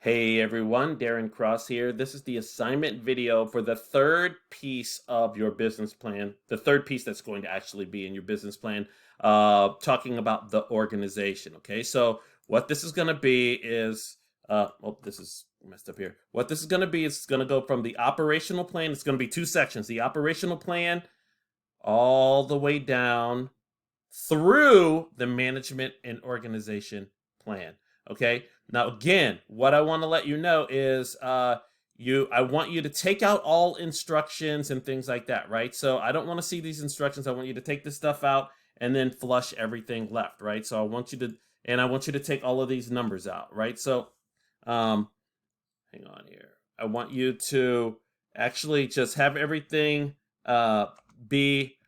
Hey everyone, Darren Cross here. This is the assignment video for the third piece of your business plan, the third piece that's going to actually be in your business plan, talking about the organization. Okay, so what this is going to be is, this is messed up here. What this is going to be is it's going to go from the operational plan. It's going to be two sections: the operational plan all the way down through the management and organization plan. Okay. Now, again, what I want to let you know is I want you to take out all instructions and things like that, right? So I don't want to see these instructions. I want you to take this stuff out and then flush everything left, right? So I want you to take all of these numbers out, right? So um, hang on here. I want you to actually just have everything be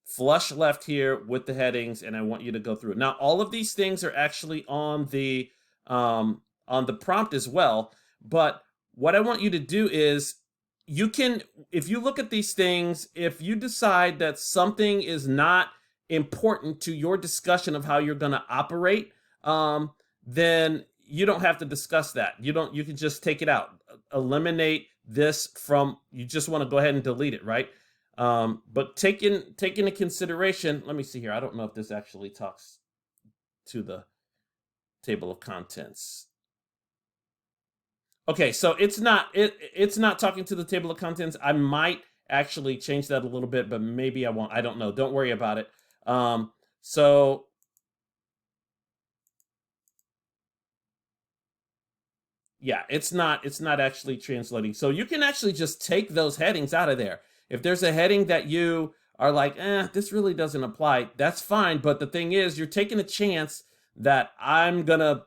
flush left here with the headings, and I want you to go through it. Now, all of these things are actually on the prompt as well, but what I want you to do is you can, if you look at these things, if you decide that something is not important to your discussion of how you're going to operate, then you don't have to discuss that. You can just take it out, eliminate this from, you just want to go ahead and delete it, right? But take into consideration, let me see here. I don't know if this actually talks to the table of contents. Okay, so it's not talking to the table of contents. I might actually change that a little bit, but maybe I won't. I don't know. Don't worry about it. So yeah, it's not actually translating. So you can actually just take those headings out of there. If there's a heading that you are like, this really doesn't apply, that's fine. But the thing is, you're taking a chance that I'm gonna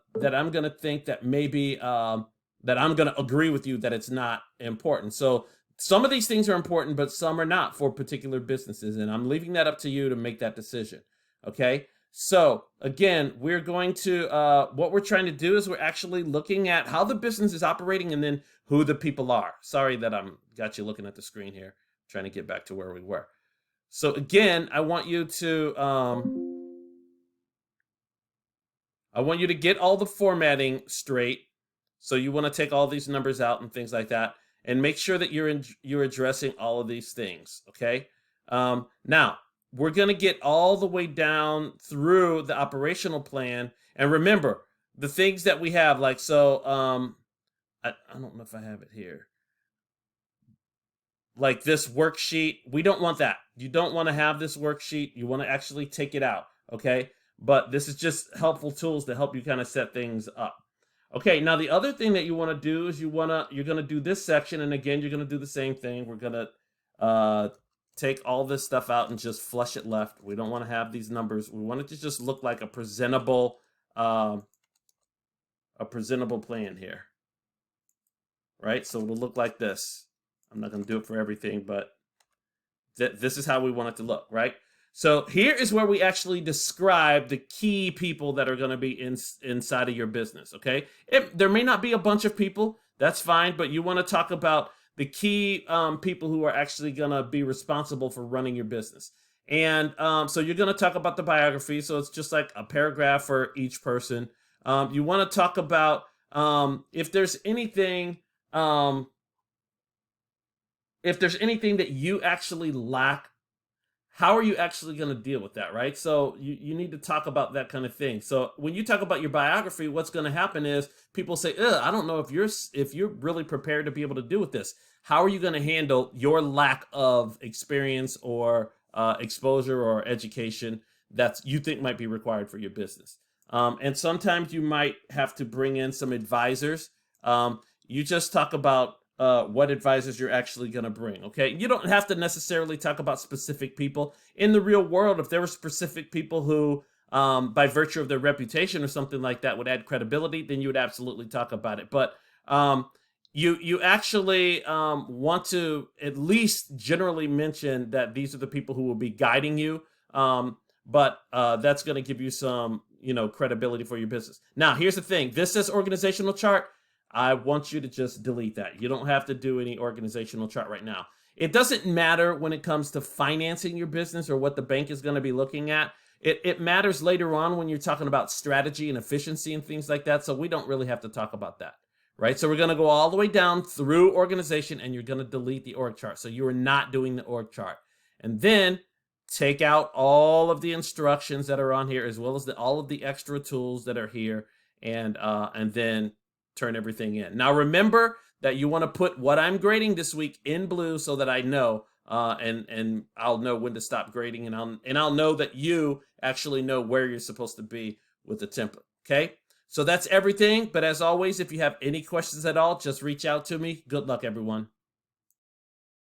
think that maybe that I'm gonna agree with you that it's not important. So some of these things are important, but some are not for particular businesses, and I'm leaving that up to you to make that decision. Okay. So again, we're going to, what we're trying to do is we're actually looking at how the business is operating and then who the people are. Sorry that got you looking at the screen here, trying to get back to where we were. So again, I want you to get all the formatting straight. So you want to take all these numbers out and things like that, and make sure that you're addressing all of these things. Okay. Now, we're going to get all the way down through the operational plan. And remember, the things that we have, like, so, I don't know if I have it here. Like this worksheet, we don't want that. You don't want to have this worksheet. You want to actually take it out, okay? But this is just helpful tools to help you kind of set things up. Okay, now the other thing that you want to do is you're going to do this section, and again, you're going to do the same thing. We're going to take all this stuff out and just flush it left. We don't want to have these numbers. We want it to just look like a presentable plan here, right? So it'll look like this. I'm not going to do it for everything, but this is how we want it to look, right? So here is where we actually describe the key people that are going to be inside of your business, okay? There may not be a bunch of people. That's fine, but you want to talk about the key people who are actually going to be responsible for running your business. And so you're going to talk about the biography. So it's just like a paragraph for each person. You want to talk about if there's anything that you actually lack, how are you actually going to deal with that, right? So you need to talk about that kind of thing. So when you talk about your biography, what's going to happen is people say, I don't know if you're really prepared to be able to deal with this. How are you going to handle your lack of experience or exposure or education that you think might be required for your business? And sometimes you might have to bring in some advisors. You just talk about what advisors you're actually going to bring, okay? You don't have to necessarily talk about specific people. In the real world, if there were specific people who, by virtue of their reputation or something like that, would add credibility, then you would absolutely talk about it. But you actually want to at least generally mention that these are the people who will be guiding you, but that's going to give you some, credibility for your business. Now, here's the thing. This says organizational chart. I want you to just delete that. You don't have to do any organizational chart right now. It doesn't matter when it comes to financing your business or what the bank is going to be looking at. It matters later on when you're talking about strategy and efficiency and things like that. So we don't really have to talk about that. right? So we're going to go all the way down through organization, and you're going to delete the org chart. So you are not doing the org chart. And then take out all of the instructions that are on here, as well as all of the extra tools that are here, and then turn everything in. Now remember that you want to put what I'm grading this week in blue so that I know, and I'll know when to stop grading, and I'll know that you actually know where you're supposed to be with the template. Okay, so that's everything. But as always, if you have any questions at all, just reach out to me. Good luck, everyone.